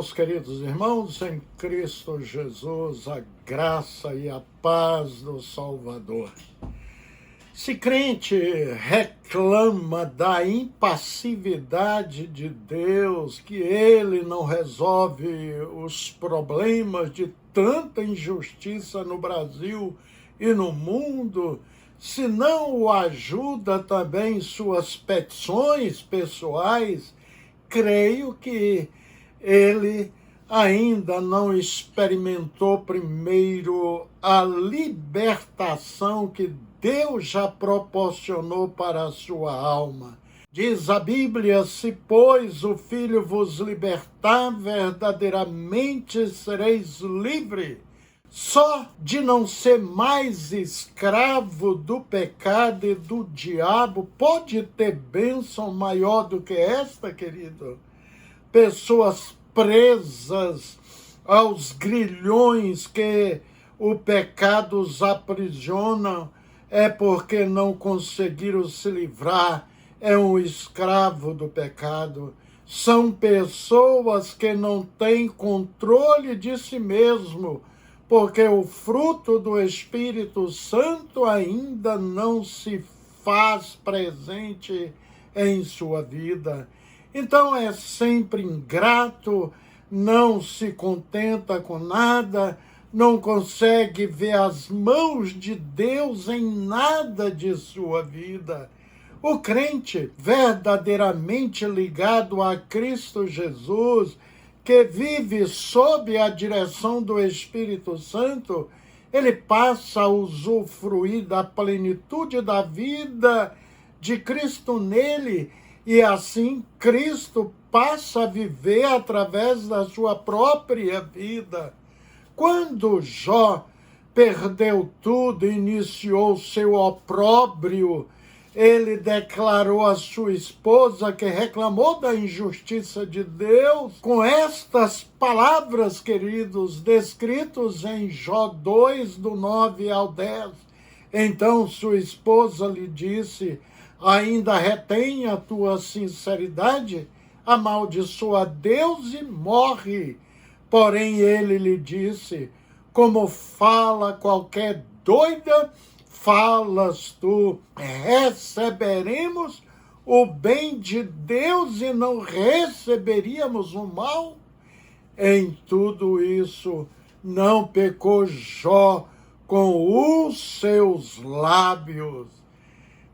meus queridos irmãos, em Cristo Jesus, a graça e a paz do Salvador. Se crente reclama da impassividade de Deus, que Ele não resolve os problemas de tanta injustiça no Brasil e no mundo, se não o ajuda também em suas petições pessoais, creio que ele ainda não experimentou primeiro a libertação que Deus já proporcionou para a sua alma. Diz a Bíblia: se, pois, o Filho vos libertar, verdadeiramente sereis livres. Só de não ser mais escravo do pecado e do diabo pode ter bênção maior do que esta, querido? Pessoas presas aos grilhões que o pecado os aprisiona, é porque não conseguiram se livrar, é um escravo do pecado. São pessoas que não têm controle de si mesmo, porque o fruto do Espírito Santo ainda não se faz presente em sua vida. Então é sempre ingrato, não se contenta com nada, não consegue ver as mãos de Deus em nada de sua vida. O crente verdadeiramente ligado a Cristo Jesus, que vive sob a direção do Espírito Santo, ele passa a usufruir da plenitude da vida de Cristo nele, e assim Cristo passa a viver através da sua própria vida. Quando Jó perdeu tudo e iniciou seu opróbrio, ele declarou à sua esposa, que reclamou da injustiça de Deus, com estas palavras, queridos, descritos em Jó 2, do 9 ao 10. Então sua esposa lhe disse: ainda retém a tua sinceridade? Amaldiçoa Deus e morre. Porém ele lhe disse: como fala qualquer doida, falas tu. Receberemos o bem de Deus e não receberíamos o mal? Em tudo isso não pecou Jó com os seus lábios.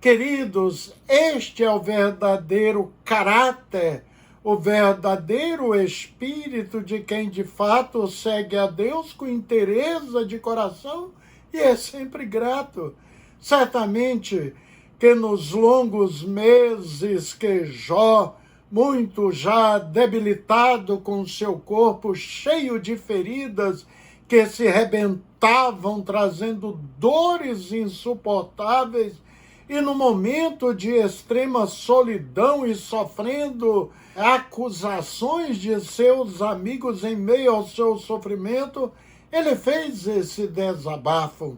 Queridos, este é o verdadeiro caráter, o verdadeiro espírito de quem de fato segue a Deus com inteireza de coração e é sempre grato. Certamente que nos longos meses que Jó, muito já debilitado com seu corpo cheio de feridas que se rebentavam, trazendo dores insuportáveis, e no momento de extrema solidão e sofrendo acusações de seus amigos em meio ao seu sofrimento, ele fez esse desabafo.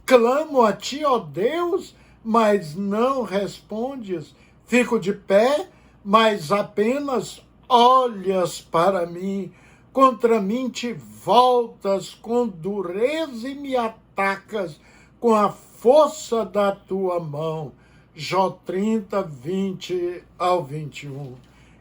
Clamo a ti, ó Deus, mas não respondes. Fico de pé, mas apenas olhas para mim. Contra mim te voltas com dureza e me atacas com a força da tua mão. Jó 30, 20 ao 21.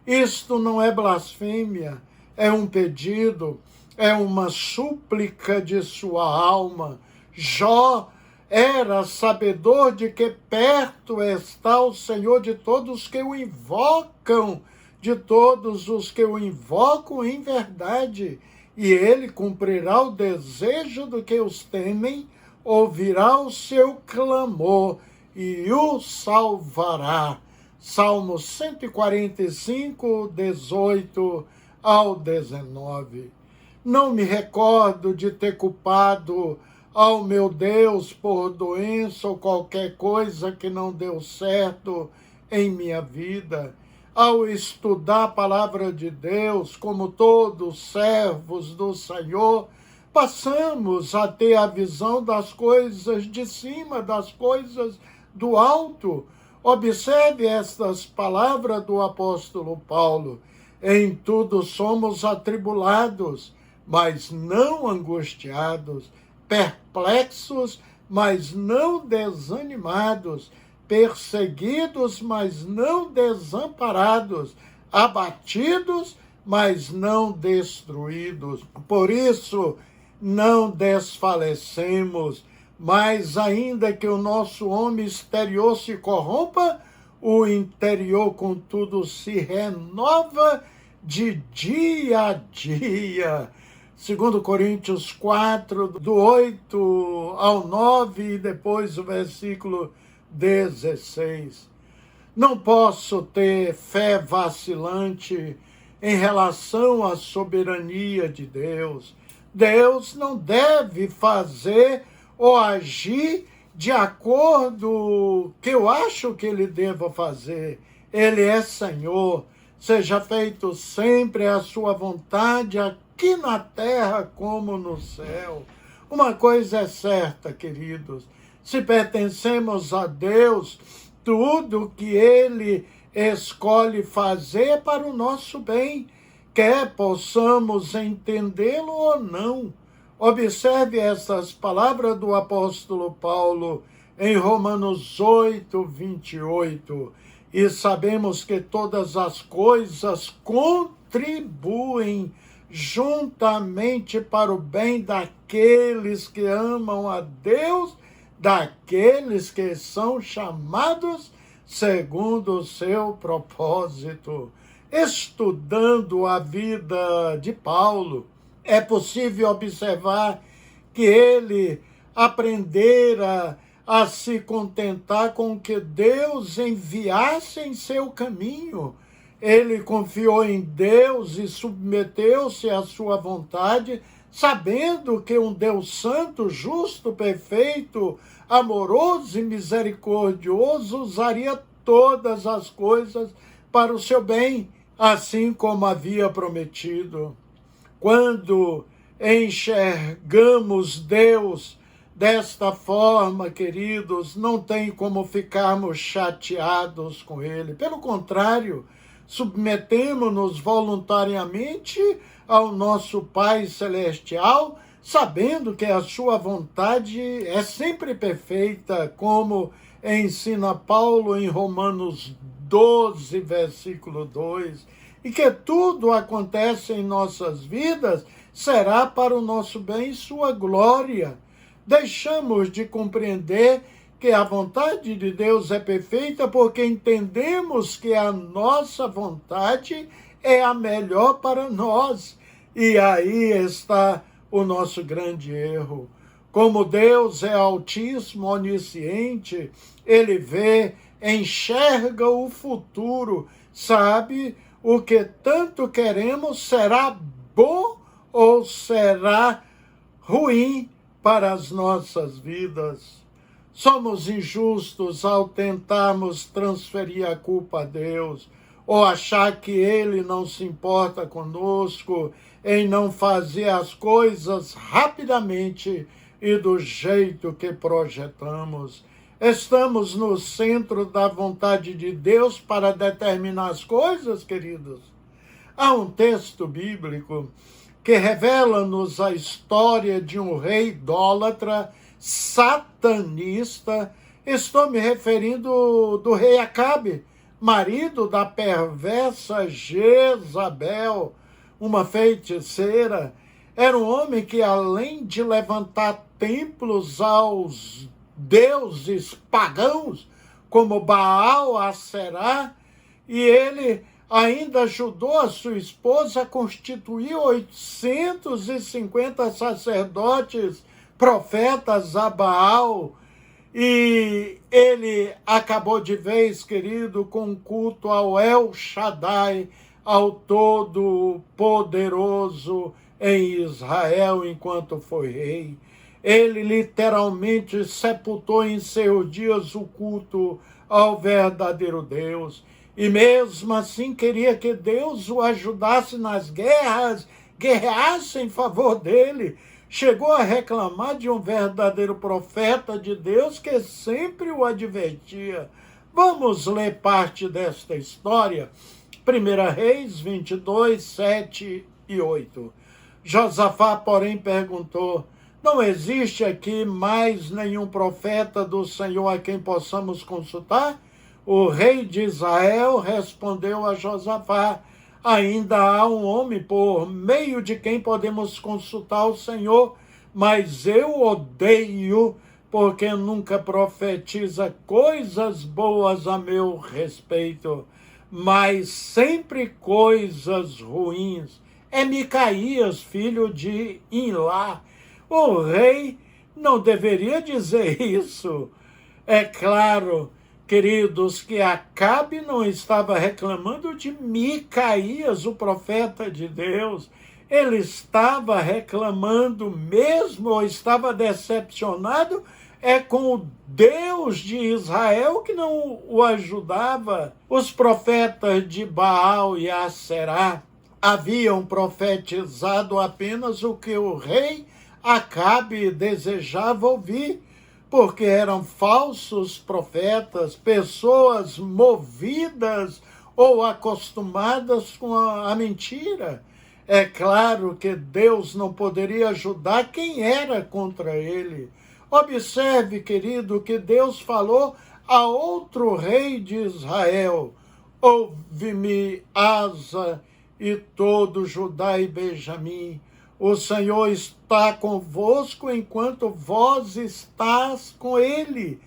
Isto não é blasfêmia, é um pedido, é uma súplica de sua alma. Jó era sabedor de que perto está o Senhor de todos que o invocam, de todos os que o invocam em verdade, e ele cumprirá o desejo do que os temem, ouvirá o seu clamor e o salvará. Salmo 145, 18 ao 19. Não me recordo de ter culpado ao meu Deus por doença ou qualquer coisa que não deu certo em minha vida. Ao estudar a palavra de Deus, como todos servos do Senhor, passamos a ter a visão das coisas de cima, das coisas do alto. Observe estas palavras do apóstolo Paulo: Em tudo somos atribulados, mas não angustiados, perplexos, mas não desanimados, perseguidos, mas não desamparados, abatidos, mas não destruídos. Por isso, não desfalecemos, mas ainda que o nosso homem exterior se corrompa, o interior, contudo, se renova de dia a dia. 2 Coríntios 4, do 8 ao 9, e depois o versículo 16. Não posso ter fé vacilante em relação à soberania de Deus. Deus não deve fazer ou agir de acordo que eu acho que ele deva fazer. Ele é Senhor. Seja feito sempre a sua vontade aqui na terra como no céu. Uma coisa é certa, queridos. Se pertencemos a Deus, tudo que ele escolhe fazer é para o nosso bem, quer possamos entendê-lo ou não. Observe essas palavras do apóstolo Paulo em Romanos 8, 28. E sabemos que todas as coisas contribuem juntamente para o bem daqueles que amam a Deus, daqueles que são chamados segundo o seu propósito. Estudando a vida de Paulo, é possível observar que ele aprendera a se contentar com o que Deus enviasse em seu caminho. Ele confiou em Deus e submeteu-se à sua vontade, sabendo que um Deus santo, justo, perfeito, amoroso e misericordioso usaria todas as coisas para o seu bem, assim como havia prometido. Quando enxergamos Deus desta forma, queridos, não tem como ficarmos chateados com Ele. Pelo contrário, submetemos-nos voluntariamente ao nosso Pai Celestial, sabendo que a sua vontade é sempre perfeita, como ensina Paulo em Romanos 12, versículo 2, e que tudo acontece em nossas vidas será para o nosso bem e sua glória. Deixamos de compreender que a vontade de Deus é perfeita porque entendemos que a nossa vontade é a melhor para nós. E aí está o nosso grande erro. Como Deus é altíssimo, onisciente, ele vê, enxerga o futuro, sabe o que tanto queremos, será bom ou será ruim para as nossas vidas. Somos injustos ao tentarmos transferir a culpa a Deus, ou achar que Ele não se importa conosco em não fazer as coisas rapidamente e do jeito que projetamos. Estamos no centro da vontade de Deus para determinar as coisas, queridos? Há um texto bíblico que revela-nos a história de um rei idólatra, satanista. Estou me referindo do rei Acabe, marido da perversa Jezabel, uma feiticeira. Era um homem que, além de levantar templos aos deuses pagãos, como Baal, Aserá, e ele ainda ajudou a sua esposa a constituir 850 sacerdotes, profetas a Baal, e ele acabou de vez, querido, com culto ao El Shaddai, ao Todo-Poderoso em Israel enquanto foi rei. Ele literalmente sepultou em seus dias o culto ao verdadeiro Deus. E mesmo assim queria que Deus o ajudasse nas guerras, guerreasse em favor dele. Chegou a reclamar de um verdadeiro profeta de Deus que sempre o advertia. Vamos ler parte desta história. 1 Reis 22, 7 e 8. Josafá, porém, perguntou: não existe aqui mais nenhum profeta do Senhor a quem possamos consultar? O rei de Israel respondeu a Josafá: ainda há um homem por meio de quem podemos consultar o Senhor, mas eu odeio, porque nunca profetiza coisas boas a meu respeito, mas sempre coisas ruins. É Micaías, filho de Imlá. O rei não deveria dizer isso. É claro, queridos, que Acabe não estava reclamando de Micaías, o profeta de Deus. Ele estava reclamando mesmo, ou estava decepcionado, com o Deus de Israel que não o ajudava. Os profetas de Baal e Aserá haviam profetizado apenas o que o rei Acabe desejava ouvir, porque eram falsos profetas, pessoas movidas ou acostumadas com a mentira. É claro que Deus não poderia ajudar quem era contra ele. Observe, querido, que Deus falou a outro rei de Israel: ouve-me, Asa, e todo Judá e Benjamim. O Senhor está convosco enquanto vós estás com ele.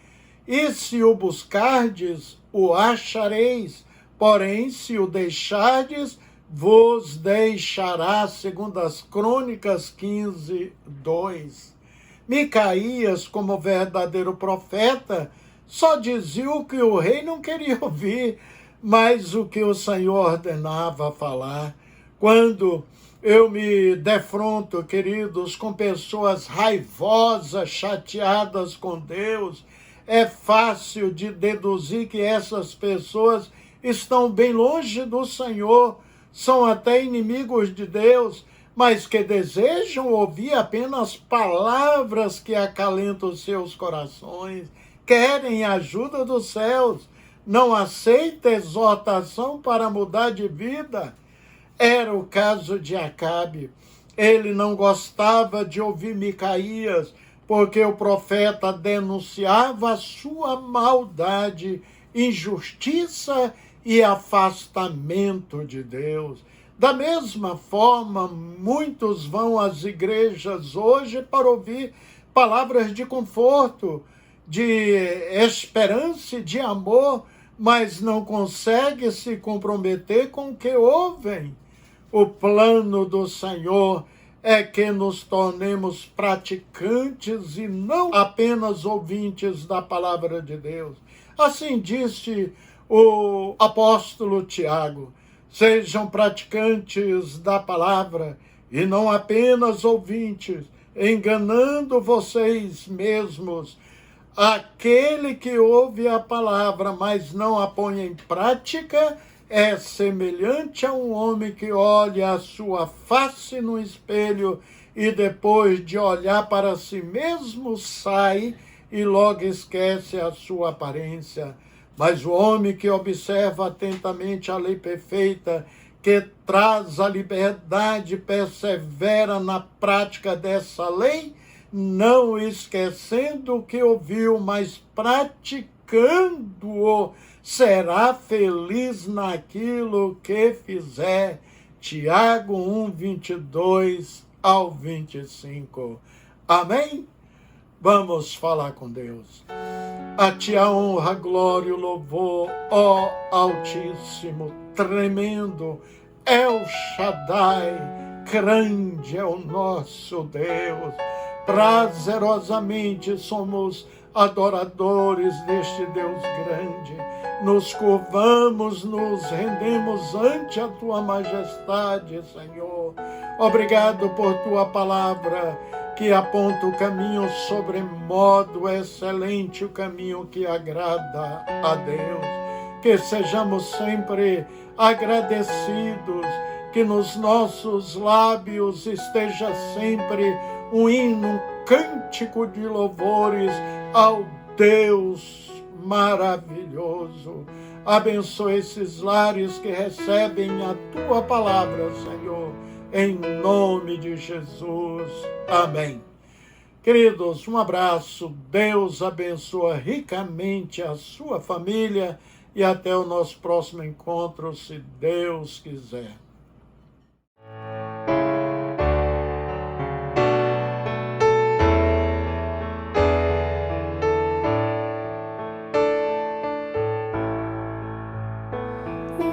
E se o buscardes, o achareis. Porém, se o deixardes, vos deixará, segundo as Crônicas 15, 2. Micaías, como verdadeiro profeta, só dizia o que o rei não queria ouvir, mas o que o Senhor ordenava falar. Quando eu me defronto, queridos, com pessoas raivosas, chateadas com Deus, é fácil de deduzir que essas pessoas estão bem longe do Senhor, são até inimigos de Deus, mas que desejam ouvir apenas palavras que acalentam seus corações, querem a ajuda dos céus, não aceita exortação para mudar de vida. Era o caso de Acabe. Ele não gostava de ouvir Micaías, porque o profeta denunciava a sua maldade, injustiça e afastamento de Deus. Da mesma forma, muitos vão às igrejas hoje para ouvir palavras de conforto, de esperança e de amor, mas não conseguem se comprometer com o que ouvem. O plano do Senhor é que nos tornemos praticantes e não apenas ouvintes da palavra de Deus. Assim disse o apóstolo Tiago: sejam praticantes da palavra e não apenas ouvintes, enganando vocês mesmos. Aquele que ouve a palavra, mas não a põe em prática, é semelhante a um homem que olha a sua face no espelho e depois de olhar para si mesmo sai e logo esquece a sua aparência. Mas o homem que observa atentamente a lei perfeita, que traz a liberdade, persevera na prática dessa lei, não esquecendo o que ouviu, mas praticando-o, será feliz naquilo que fizer. Tiago 1, 22 ao 25. Amém? Vamos falar com Deus. A ti a honra, a glória e o louvor, ó Altíssimo, tremendo, El Shaddai, grande é o nosso Deus. Prazerosamente somos adoradores deste Deus grande. Nos curvamos, nos rendemos ante a tua majestade, Senhor. Obrigado por tua palavra, que aponta o caminho sobremodo excelente, o caminho que agrada a Deus. Que sejamos sempre agradecidos, que nos nossos lábios esteja sempre um hino, um cântico de louvores ao Deus maravilhoso. Abençoa esses lares que recebem a tua palavra, Senhor, em nome de Jesus. Amém. Queridos, um abraço. Deus abençoa ricamente a sua família e até o nosso próximo encontro, se Deus quiser.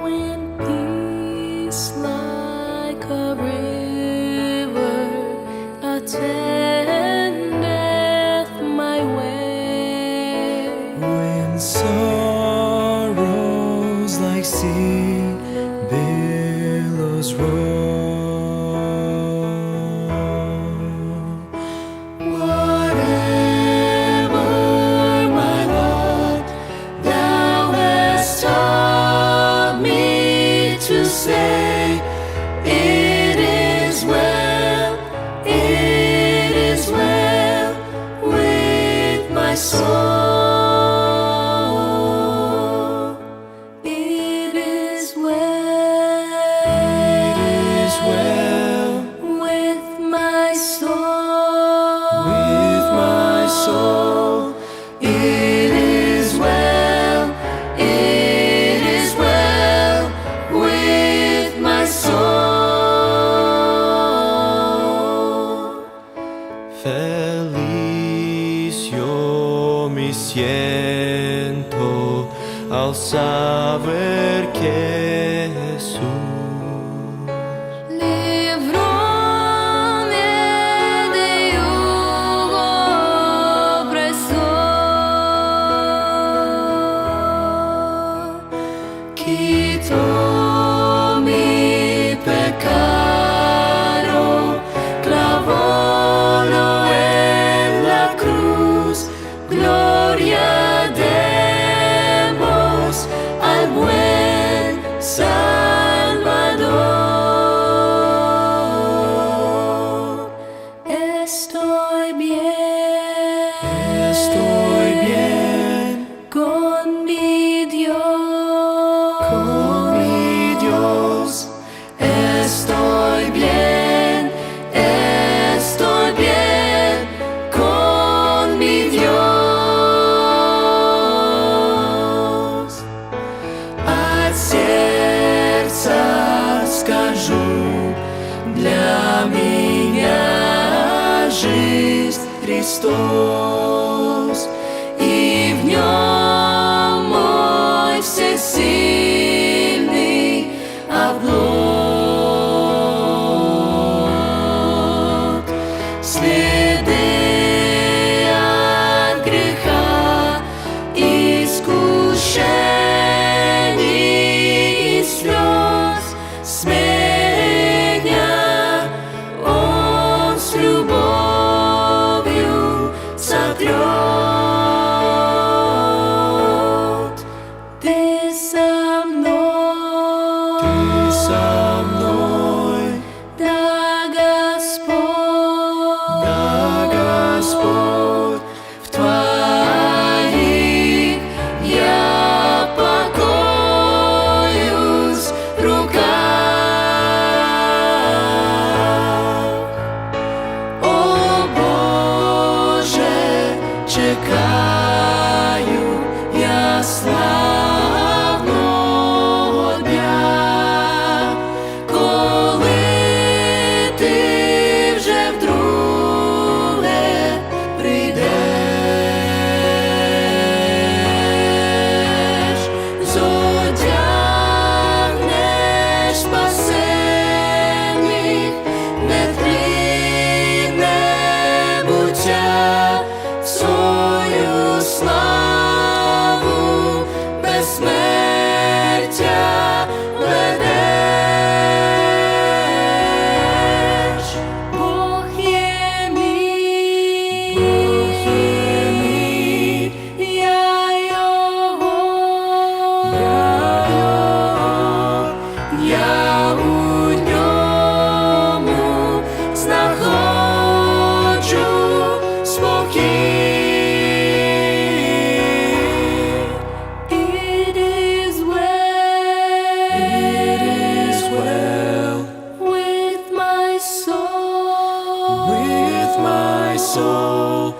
When peace like a river attendeth my way, When sorrows like sea billows roll, whatever my lot thou hast taught me to say, it is well with my soul. It is well with my soul. with my soul. It is well with my soul. Feliz yo me siento al saber que Jesús Livró-me de yugo opresor, quitó mi pecado, clavólo en la cruz. Gloria demos al buen Salvador. Estoy bien con mi Dios. Estoy bien con mi Dios. От сердца скажу, для меня жизнь Христос, и в нем мой всесильный оплот. Следы от греха, искушений и слез сменя, Он с любовью сотрет. soul